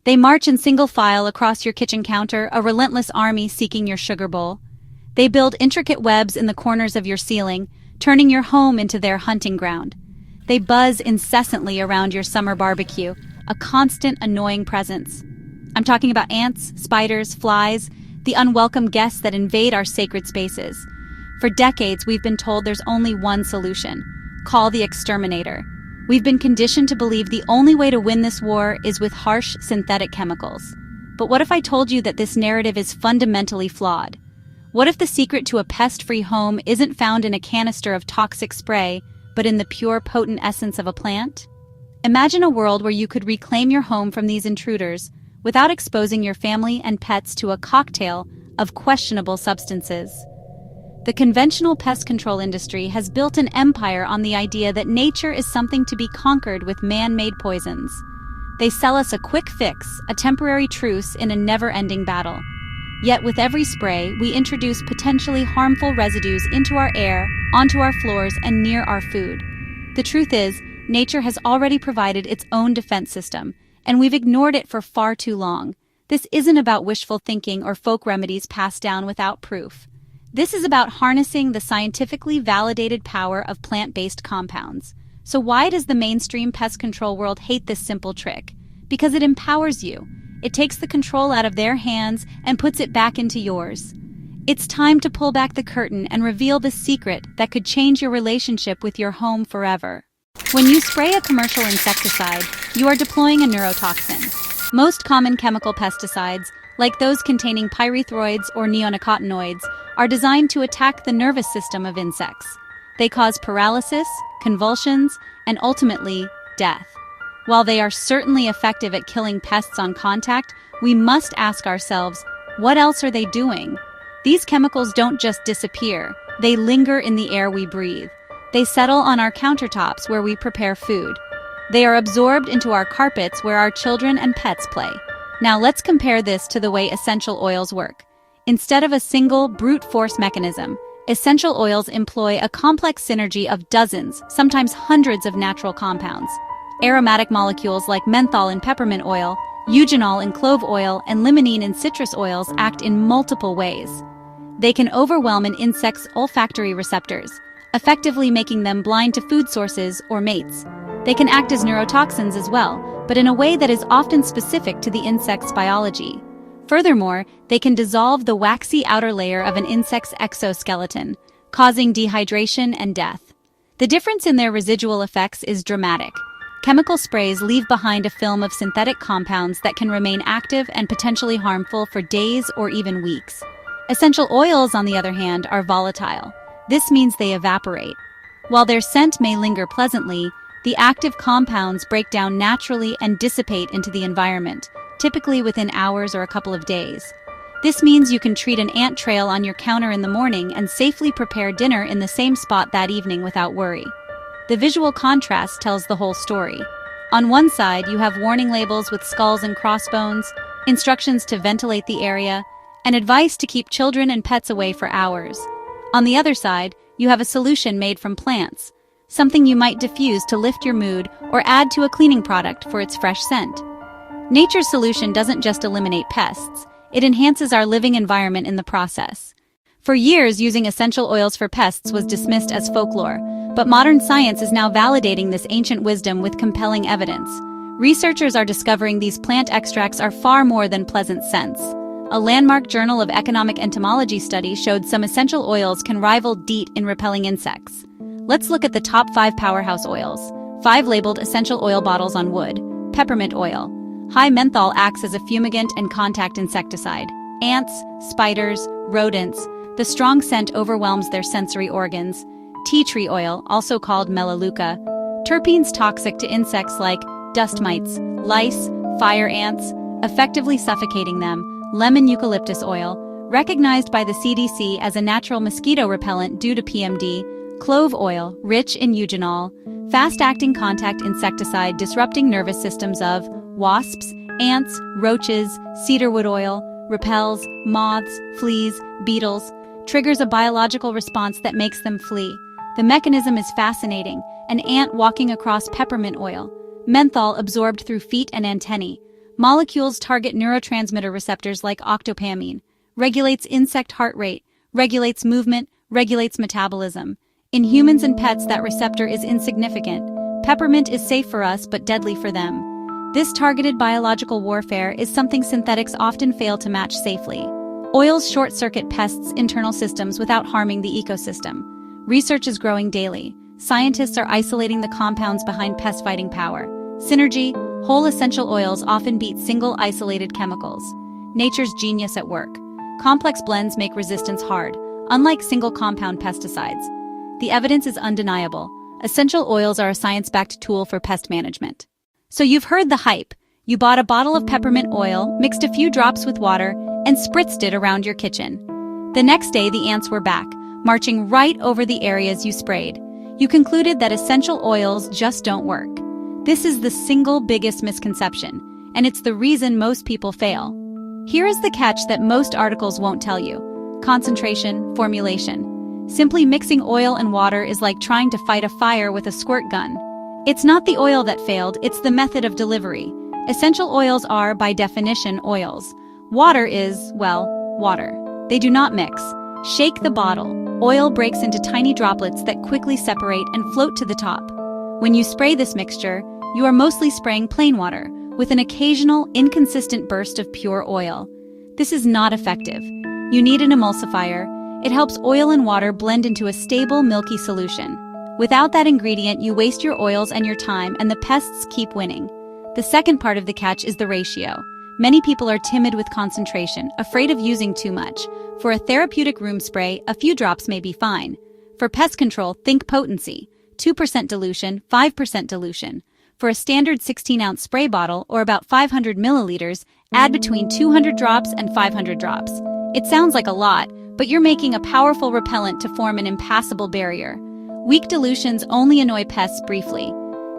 They march in single file across your kitchen counter, a relentless army seeking your sugar bowl. They build intricate webs in the corners of your ceiling, turning your home into their hunting ground. They buzz incessantly around your summer barbecue, a constant, annoying presence. I'm talking about ants, spiders, flies, the unwelcome guests that invade our sacred spaces. For decades, we've been told there's only one solution: call the exterminator. We've been conditioned to believe the only way to win this war is with harsh, synthetic chemicals. But what if I told you that this narrative is fundamentally flawed? What if the secret to a pest-free home isn't found in a canister of toxic spray, but in the pure, potent essence of a plant? Imagine a world where you could reclaim your home from these intruders without exposing your family and pets to a cocktail of questionable substances. The conventional pest control industry has built an empire on the idea that nature is something to be conquered with man-made poisons. They sell us a quick fix, a temporary truce in a never-ending battle. Yet with every spray, we introduce potentially harmful residues into our air, onto our floors, and near our food. The truth is, nature has already provided its own defense system, and we've ignored it for far too long. This isn't about wishful thinking or folk remedies passed down without proof. This is about harnessing the scientifically validated power of plant-based compounds. So why does the mainstream pest control world hate this simple trick? Because it empowers you. It takes the control out of their hands and puts it back into yours. It's time to pull back the curtain and reveal the secret that could change your relationship with your home forever. When you spray a commercial insecticide, you are deploying a neurotoxin. Most common chemical pesticides, like those containing pyrethroids or neonicotinoids, are designed to attack the nervous system of insects. They cause paralysis, convulsions, and ultimately, death. While they are certainly effective at killing pests on contact, we must ask ourselves, what else are they doing? These chemicals don't just disappear, they linger in the air we breathe. They settle on our countertops where we prepare food. They are absorbed into our carpets where our children and pets play. Now let's compare this to the way essential oils work. Instead of a single, brute force mechanism, essential oils employ a complex synergy of dozens, sometimes hundreds of natural compounds. Aromatic molecules like menthol in peppermint oil, eugenol in clove oil, and limonene in citrus oils act in multiple ways. They can overwhelm an insect's olfactory receptors, effectively making them blind to food sources or mates. They can act as neurotoxins as well, but in a way that is often specific to the insect's biology. Furthermore, they can dissolve the waxy outer layer of an insect's exoskeleton, causing dehydration and death. The difference in their residual effects is dramatic. Chemical sprays leave behind a film of synthetic compounds that can remain active and potentially harmful for days or even weeks. Essential oils, on the other hand, are volatile. This means they evaporate. While their scent may linger pleasantly, the active compounds break down naturally and dissipate into the environment, typically within hours or a couple of days. This means you can treat an ant trail on your counter in the morning and safely prepare dinner in the same spot that evening without worry. The visual contrast tells the whole story. On one side, you have warning labels with skulls and crossbones, instructions to ventilate the area, and advice to keep children and pets away for hours. On the other side, you have a solution made from plants, something you might diffuse to lift your mood or add to a cleaning product for its fresh scent. Nature's solution doesn't just eliminate pests, it enhances our living environment in the process. For years, using essential oils for pests was dismissed as folklore, but modern science is now validating this ancient wisdom with compelling evidence. Researchers are discovering these plant extracts are far more than pleasant scents. A landmark Journal of Economic Entomology study showed some essential oils can rival DEET in repelling insects. Let's look at the top 5 powerhouse oils. 5 labeled essential oil bottles on wood. Peppermint oil. High menthol acts as a fumigant and contact insecticide. Ants, spiders, rodents. The strong scent overwhelms their sensory organs. Tea tree oil, also called melaleuca. Terpenes toxic to insects like dust mites, lice, fire ants, effectively suffocating them. Lemon eucalyptus oil, recognized by the CDC as a natural mosquito repellent due to PMD. Clove oil, rich in eugenol, fast-acting contact insecticide disrupting nervous systems of wasps, ants, roaches. Cedarwood oil, repels moths, fleas, beetles, triggers a biological response that makes them flee. The mechanism is fascinating, an ant walking across peppermint oil. Menthol absorbed through feet and antennae. Molecules target neurotransmitter receptors like octopamine, regulates insect heart rate, regulates movement, regulates metabolism. In humans and pets, that receptor is insignificant. Peppermint is safe for us but deadly for them. This targeted biological warfare is something synthetics often fail to match safely. Oils short-circuit pests' internal systems without harming the ecosystem. Research is growing daily. Scientists are isolating the compounds behind pest-fighting power. Synergy, whole essential oils often beat single isolated chemicals. Nature's genius at work. Complex blends make resistance hard, unlike single compound pesticides. The evidence is undeniable. Essential oils are a science-backed tool for pest management. So you've heard the hype. You bought a bottle of peppermint oil, mixed a few drops with water, and spritzed it around your kitchen. The next day, the ants were back, marching right over the areas you sprayed. You concluded that essential oils just don't work. This is the single biggest misconception, and it's the reason most people fail. Here is the catch that most articles won't tell you. Concentration, formulation. Simply mixing oil and water is like trying to fight a fire with a squirt gun. It's not the oil that failed, it's the method of delivery. Essential oils are, by definition, oils. Water is, well, water. They do not mix. Shake the bottle. Oil breaks into tiny droplets that quickly separate and float to the top. When you spray this mixture, you are mostly spraying plain water, with an occasional, inconsistent burst of pure oil. This is not effective. You need an emulsifier. It helps oil and water blend into a stable, milky solution. Without that ingredient, you waste your oils and your time, and the pests keep winning. The second part of the catch is the ratio. Many people are timid with concentration, afraid of using too much. For a therapeutic room spray, a few drops may be fine. For pest control, think potency. 2% dilution, 5% dilution. For a standard 16-ounce spray bottle, or about 500 milliliters, add between 200 drops and 500 drops. It sounds like a lot, but you're making a powerful repellent to form an impassable barrier. Weak dilutions only annoy pests briefly.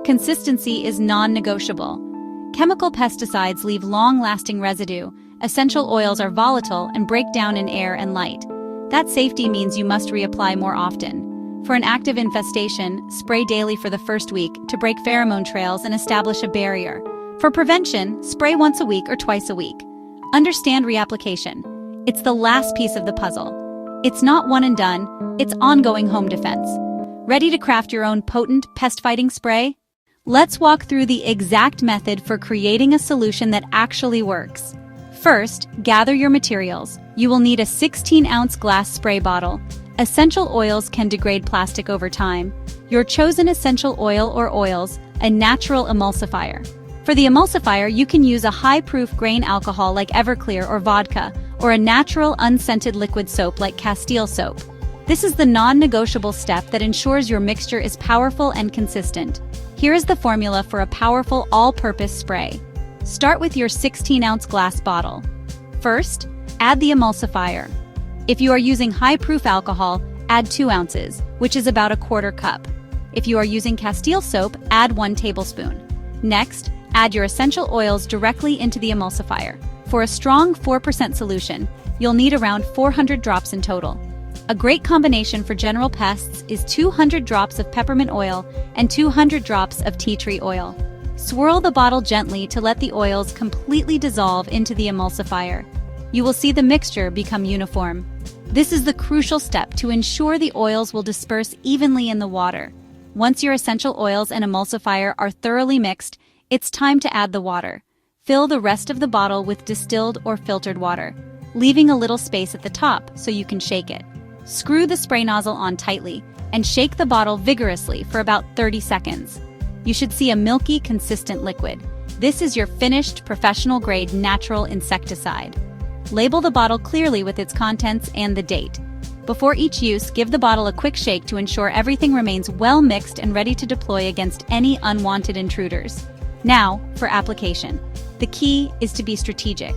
Consistency is non-negotiable. Chemical pesticides leave long-lasting residue. Essential oils are volatile and break down in air and light. That safety means you must reapply more often. For an active infestation, spray daily for the first week to break pheromone trails and establish a barrier. For prevention, spray once a week or twice a week. Understand reapplication. It's the last piece of the puzzle. It's not one and done, it's ongoing home defense. Ready to craft your own potent pest-fighting spray? Let's walk through the exact method for creating a solution that actually works. First, gather your materials. You will need a 16-ounce glass spray bottle. Essential oils can degrade plastic over time. Your chosen essential oil or oils, a natural emulsifier. For the emulsifier, you can use a high-proof grain alcohol like Everclear or vodka, or a natural unscented liquid soap like Castile soap. This is the non-negotiable step that ensures your mixture is powerful and consistent. Here is the formula for a powerful all-purpose spray. Start with your 16-ounce glass bottle. First, add the emulsifier. If you are using high-proof alcohol, add 2 ounces, which is about a quarter cup. If you are using Castile soap, add 1 tablespoon. Next, add your essential oils directly into the emulsifier. For a strong 4% solution, you'll need around 400 drops in total. A great combination for general pests is 200 drops of peppermint oil and 200 drops of tea tree oil. Swirl the bottle gently to let the oils completely dissolve into the emulsifier. You will see the mixture become uniform. This is the crucial step to ensure the oils will disperse evenly in the water. Once your essential oils and emulsifier are thoroughly mixed, it's time to add the water. Fill the rest of the bottle with distilled or filtered water, leaving a little space at the top so you can shake it. Screw the spray nozzle on tightly and shake the bottle vigorously for about 30 seconds. You should see a milky, consistent liquid. This is your finished, professional-grade natural insecticide. Label the bottle clearly with its contents and the date. Before each use, give the bottle a quick shake to ensure everything remains well mixed and ready to deploy against any unwanted intruders. Now, for application. The key is to be strategic.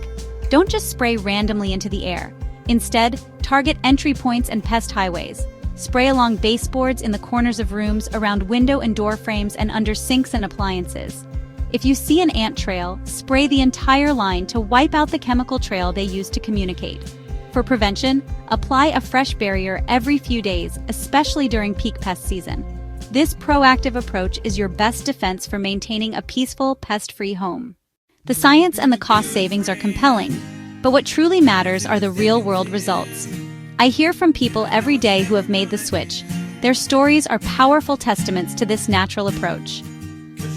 Don't just spray randomly into the air. Instead, target entry points and pest highways. Spray along baseboards, in the corners of rooms, around window and door frames, and under sinks and appliances. If you see an ant trail, spray the entire line to wipe out the chemical trail they use to communicate. For prevention, apply a fresh barrier every few days, especially during peak pest season. This proactive approach is your best defense for maintaining a peaceful, pest-free home. The science and the cost savings are compelling, but what truly matters are the real-world results. I hear from people every day who have made the switch. Their stories are powerful testaments to this natural approach.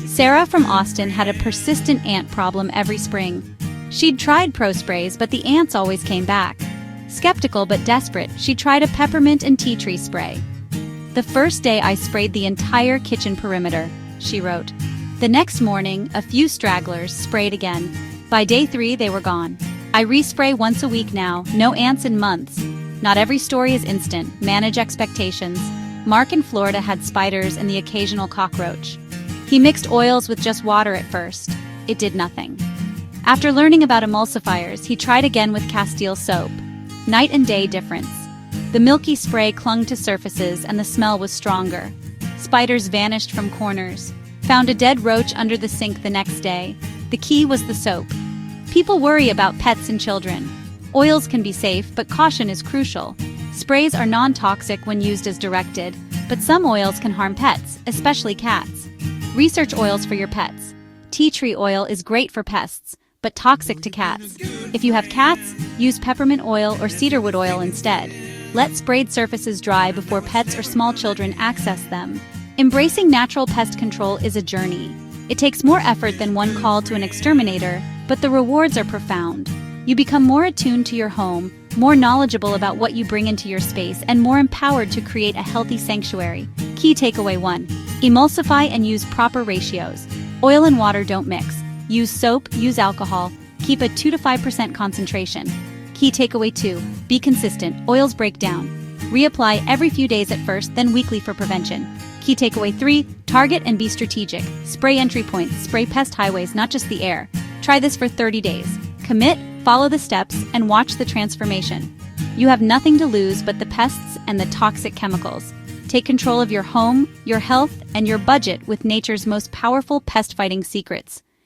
Sarah from Austin had a persistent ant problem every spring. She'd tried Pro Sprays, but the ants always came back. Skeptical but desperate, she tried a peppermint and tea tree spray. "The first day I sprayed the entire kitchen perimeter," she wrote. "The next morning, a few stragglers sprayed again. By day 3, they were gone. I respray once a week now, no ants in months." Not every story is instant. Manage expectations. Mark in Florida had spiders and the occasional cockroach. He mixed oils with just water at first. It did nothing. After learning about emulsifiers, he tried again with Castile soap. Night and day difference. The milky spray clung to surfaces and the smell was stronger. Spiders vanished from corners. Found a dead roach under the sink the next day. The key was the soap. People worry about pets and children. Oils can be safe, but caution is crucial. Sprays are non-toxic when used as directed, but some oils can harm pets, especially cats. Research oils for your pets. Tea tree oil is great for pests, but toxic to cats. If you have cats, use peppermint oil or cedarwood oil instead. Let sprayed surfaces dry before pets or small children access them. Embracing natural pest control is a journey. It takes more effort than one call to an exterminator, but the rewards are profound. You become more attuned to your home, more knowledgeable about what you bring into your space, and more empowered to create a healthy sanctuary. Key takeaway 1. Emulsify and use proper ratios. Oil and water don't mix. Use soap, use alcohol. Keep a 2 to 5% concentration. Key takeaway 2. Be consistent. Oils break down. Reapply every few days at first, then weekly for prevention. Key takeaway 3. Target and be strategic. Spray entry points. Spray pest highways, not just the air. Try this for 30 days. Commit, follow the steps, and watch the transformation. You have nothing to lose but the pests and the toxic chemicals. Take control of your home, your health, and your budget with nature's most powerful pest-fighting secrets.